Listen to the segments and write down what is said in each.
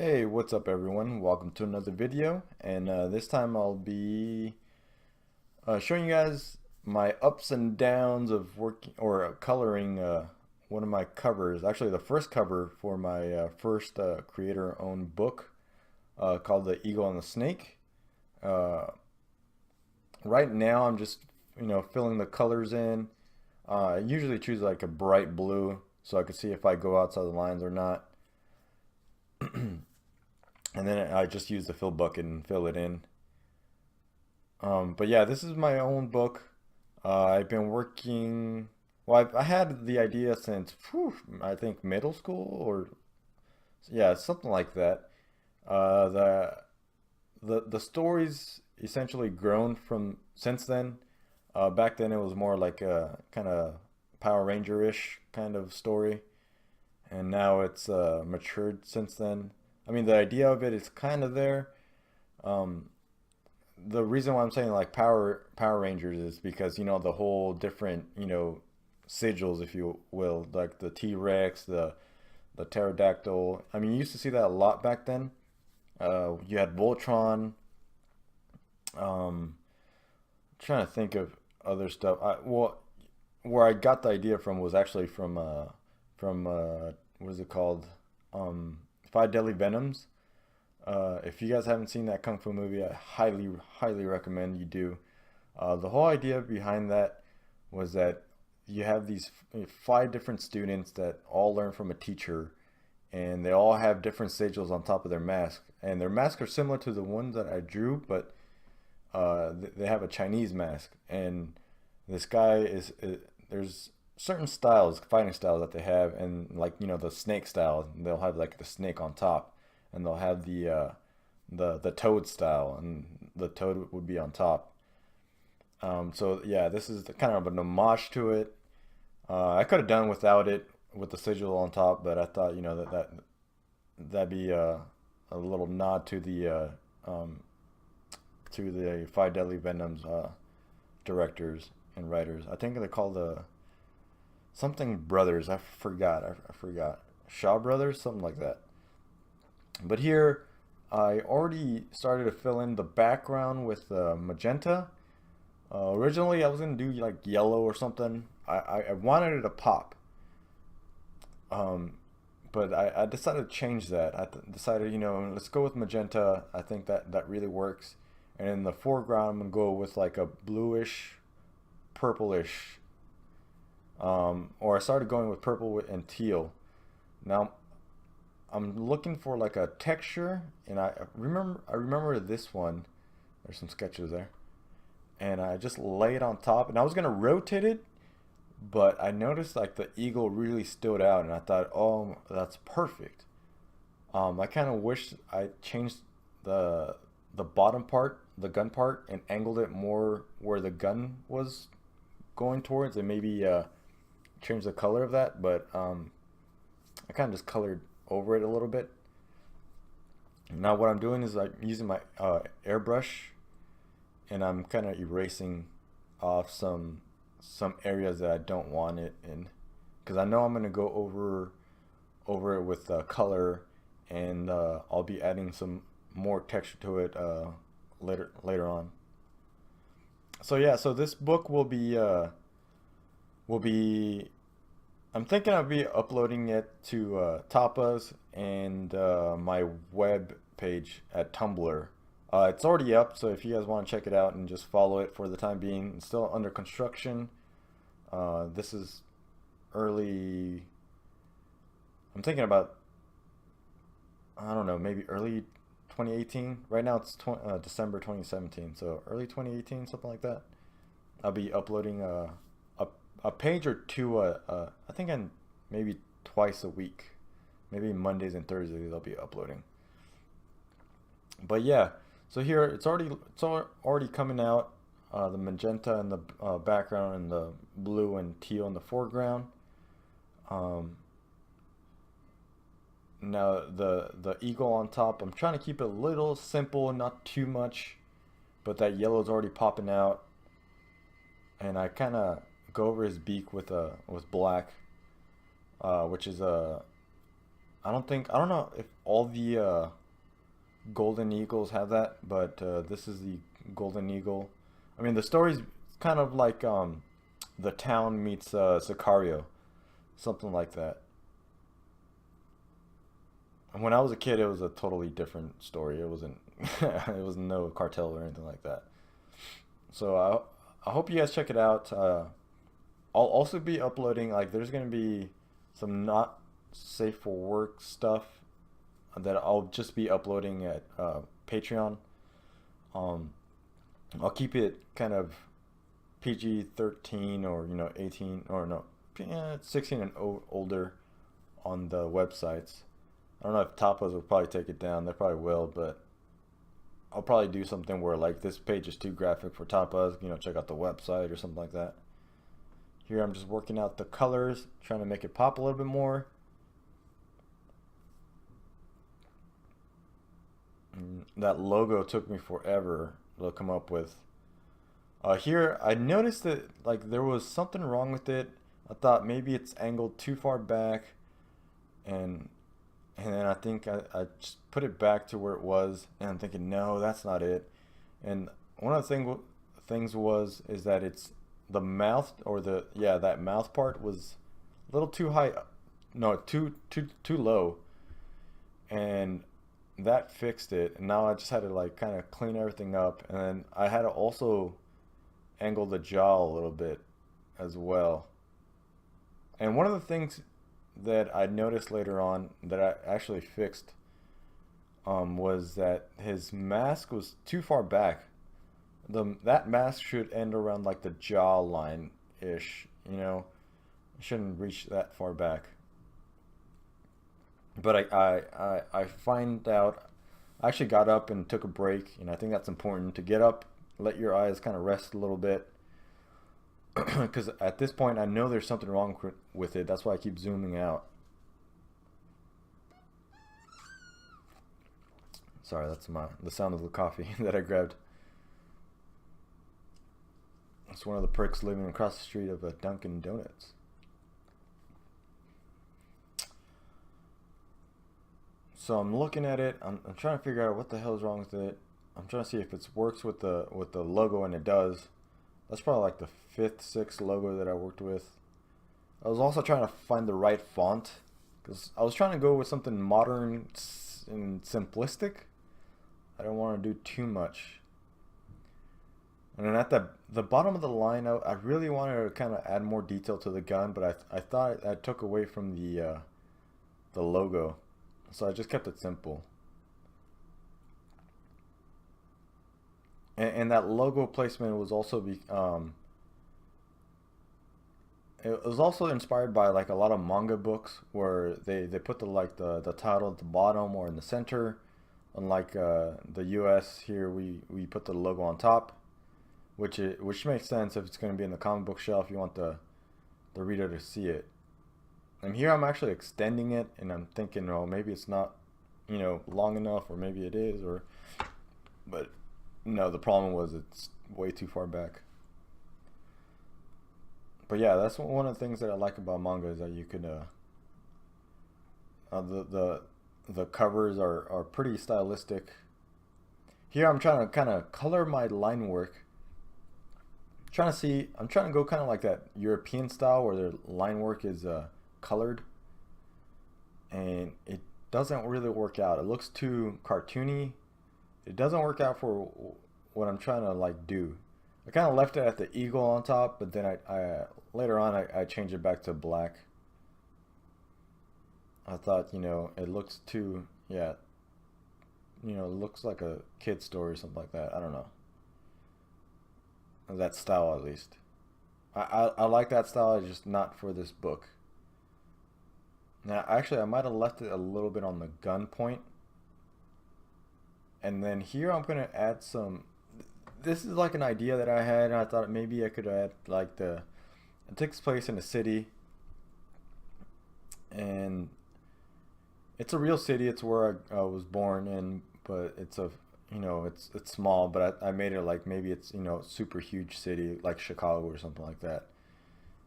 Hey, what's up everyone? Welcome to another video, and this time I'll be showing you guys my ups and downs of working or coloring one of my covers. Actually, the first cover for my first creator-owned book called The Eagle and the Snake. Uh, right now, I'm just filling the colors in. I usually choose like a bright blue so I can see if I go outside the lines or not. And then I just use the fill bucket and fill it in. But yeah, this is my own book. I've been working. Well, I had the idea since I think middle school or yeah, something like that. Uh, the the story's essentially grown from since then. Back then it was more like a kind of Power Ranger-ish kind of story, and now it's matured since then. I mean, the idea of it is kind of there. Um, the reason why I'm saying like Power Rangers is because the whole different sigils, if you will, like the T-Rex, the pterodactyl. I mean, you used to see that a lot back then. You had Voltron. Trying to think of other stuff. Where I got the idea from was actually from what is it called? Five Deadly Venoms. If you guys haven't seen that kung fu movie, I highly recommend you do. The whole idea behind that was that you have these five different students that all learn from a teacher, and they all have different sigils on top of their mask, and their masks are similar to the ones that I drew, but they have a Chinese mask, and this guy there's certain styles, fighting styles that they have, and like the snake style, they'll have like the snake on top, and they'll have the toad style, and the toad would be on top. So yeah, this is kind of an homage to it. I could have done without it with the sigil on top, but I thought that'd be a little nod to the Five Deadly Venoms directors and writers. I think they're called the something brothers. I forgot. Shaw Brothers, something like that. But here, I already started to fill in the background with magenta. Originally, I was gonna do like yellow or something. I wanted it to pop, um, but I decided to change that. Decided, let's go with magenta. I think that really works. And in the foreground, I'm gonna go with like a bluish, purplish, or I started going with purple and teal. Now I'm looking for like a texture, and I remember this one. There's some sketches there, and I just lay it on top, and I was gonna rotate it, but I noticed like the eagle really stood out, and I thought, oh, that's perfect. I kind of wish I changed the the bottom part, the gun part, and angled it more where the gun was going towards, and maybe change the color of that. But I kind of just colored over it a little bit. Now what I'm doing is I'm using my airbrush, and I'm kind of erasing off some areas that I don't want it in, because I know I'm gonna go over it with color, and I'll be adding some more texture to it later on. So yeah, so this book will be I'm thinking I'll be uploading it to Tapas and my web page at Tumblr. It's already up, so if you guys want to check it out and just follow it for the time being, it's still under construction. This is early. I'm thinking about, I don't know, maybe early 2018. Right now it's December 2017, so early 2018, something like that. I'll be uploading a, a page or two, I think maybe twice a week. Maybe Mondays and Thursdays I'll be uploading. But yeah, so here it's already coming out. The magenta in the background, and the blue and teal in the foreground. Um, Now the eagle on top, I'm trying to keep it a little simple, not too much, but that yellow is already popping out, and I kind of go over his beak with black, which is a I don't know if all the Golden Eagles have that, but this is the Golden Eagle. I mean, the story's kind of like the town meets Sicario, something like that. And when I was a kid, it was a totally different story. It wasn't, it was no cartel or anything like that. So I hope you guys check it out. I'll also be uploading, like, there's gonna be some not safe for work stuff that I'll just be uploading at Patreon. Um, I'll keep it kind of PG-13 or 18 or no, yeah, 16 and older on the websites. I don't know if Tapas will probably take it down. They probably will, but I'll probably do something where like this page is too graphic for Tapas. Check out the website or something like that. Here I'm just working out the colors, trying to make it pop a little bit more. That logo took me forever to come up with. Here I noticed that like there was something wrong with it. I thought maybe it's angled too far back, and and then I think I just put it back to where it was, and I'm thinking no, that's not it. And one of the things was is that it's the mouth or the yeah that mouth part was a little too high, no too low, and that fixed it. And now I just had to like kind of clean everything up, and then I had to also angle the jaw a little bit as well. And one of the things that I noticed later on that I actually fixed was that his mask was too far back. That mask should end around like the jawline ish, It shouldn't reach that far back. But I find out I actually got up and took a break, and I think that's important to get up, let your eyes kind of rest a little bit, because at this point I know there's something wrong with it. That's why I keep zooming out. Sorry, that's the sound of the coffee that I grabbed. It's one of the perks living across the street of a Dunkin' Donuts. So I'm looking at it. I'm trying to figure out what the hell is wrong with it. I'm trying to see if it works with the logo, and it does. That's probably like the fifth, sixth logo that I worked with. I was also trying to find the right font because I was trying to go with something modern and simplistic. I don't want to do too much. And then at the bottom of the line, I really wanted to kind of add more detail to the gun, but I thought I took away from the logo, so I just kept it simple. And that logo placement was also it was also inspired by like a lot of manga books where they put the title at the bottom or in the center. Unlike the US here, we put the logo on top, which makes sense if it's going to be in the comic book shelf. You want the reader to see it. And here I'm actually extending it, and I'm thinking, oh, maybe it's not, long enough, or maybe it is, but no, the problem was it's way too far back. But yeah, that's one of the things that I like about manga is that you could the covers are pretty stylistic. Here I'm trying to kind of color my line work. I'm trying to go kind of like that European style where their line work is colored, and it doesn't really work out. It looks too cartoony. It doesn't work out for what I'm trying to like do. I kind of left it at the eagle on top, but then I later on I changed it back to black. I thought, it looks too, yeah, it looks like a kid story or something like that. I don't know. That style at least. I like that style, just not for this book. Now, actually, I might have left it a little bit on the gun point. And then here I'm going to add some. This is like an idea that I had, and I thought maybe I could add like it takes place in a city, and it's a real city. It's where I was born in, but it's small. But I made it like maybe it's super huge city like Chicago or something like that.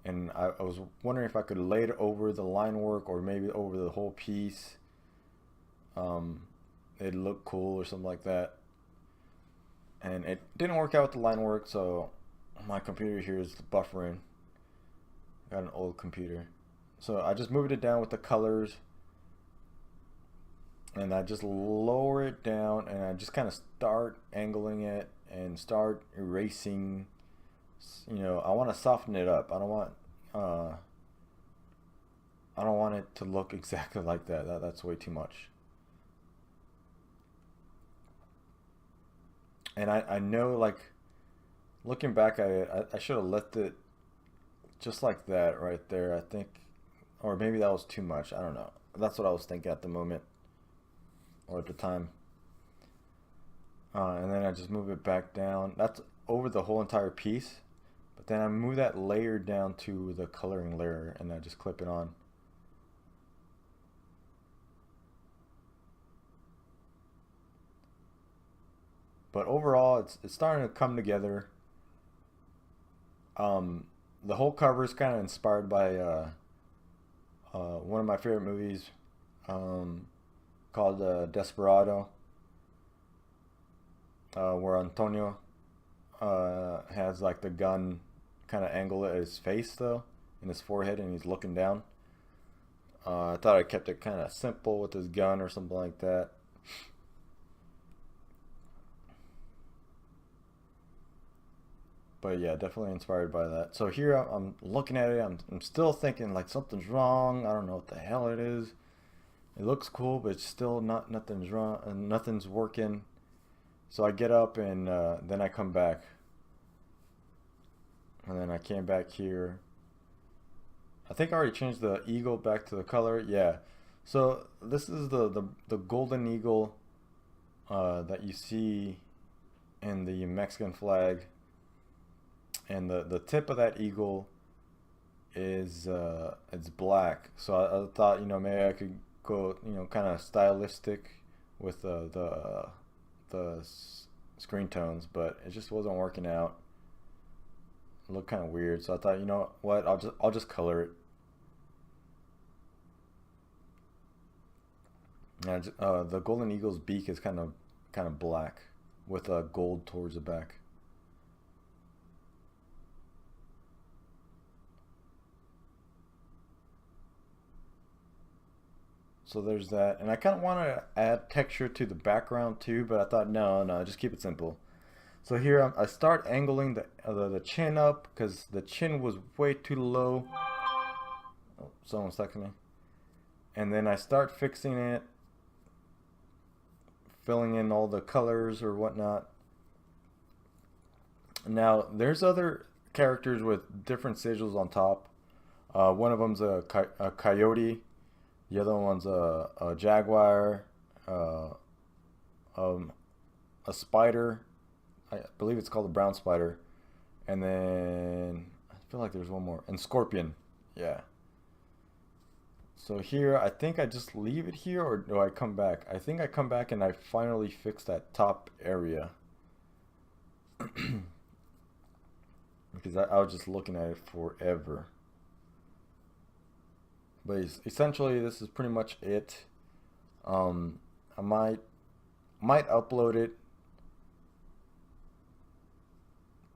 And I was wondering if I could lay it over the line work or maybe over the whole piece. Um, it looked cool or something like that, and it didn't work out with the line work. So my computer here is buffering. Got an old computer, so I just moved it down with the colors, and I just lower it down, and I just kind of start angling it and start erasing. You know, I want to soften it up. Uh, I don't want it to look exactly like that. That's way too much. And I know, like, looking back at it, I should have left it just like that right there, I think. Or maybe that was too much. I don't know. That's what I was thinking at the moment, or at the time. And then I just move it back down. That's over the whole entire piece. But then I move that layer down to the coloring layer, and I just clip it on. But overall, it's starting to come together. Um, the whole cover is kind of inspired by one of my favorite movies, um, called Desperado, where Antonio has like the gun kind of angled at his face though, in his forehead, and he's looking down. I thought I kept it kind of simple with his gun or something like that. But yeah, definitely inspired by that. So here I'm looking at it. I'm still thinking like something's wrong. I don't know what the hell it is. It looks cool, but it's still nothing's wrong and nothing's working. So I get up, and then I come back, and then I came back here. I think I already changed the eagle back to the color. Yeah. So this is the golden eagle that you see in the Mexican flag, and the tip of that eagle is it's black. So I thought, you know, maybe I could go, you know, kind of stylistic with screen tones, but it just wasn't working out. It looked kind of weird, so I thought, you know what, I'll just color it. And the golden eagle's beak is kind of black with gold towards the back. So there's that, and I kind of want to add texture to the background too, but I thought no, no, just keep it simple. So here I start angling the chin up because the chin was way too low. Oh, someone's texting me. And then I start fixing it, filling in all the colors or whatnot. Now there's other characters with different sigils on top. One of them's a coyote. The other one's a jaguar, uh, um, a spider. I believe it's called a brown spider. And then I feel like there's one more. And scorpion. Yeah. So here, I think I just leave it here, or do I come back? I think I come back and I finally fix that top area. Because I was just looking at it forever. But essentially, this is pretty much it. I might upload it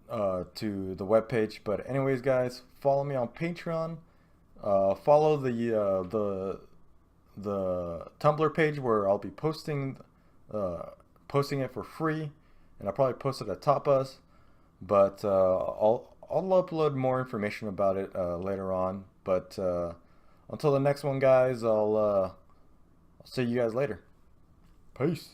to the webpage. But anyways, guys, follow me on Patreon. Follow the Tumblr page where I'll be posting it for free, and I'll probably post it at Tapas. But I'll upload more information about it later on. But until the next one, guys, I'll see you guys later. Peace.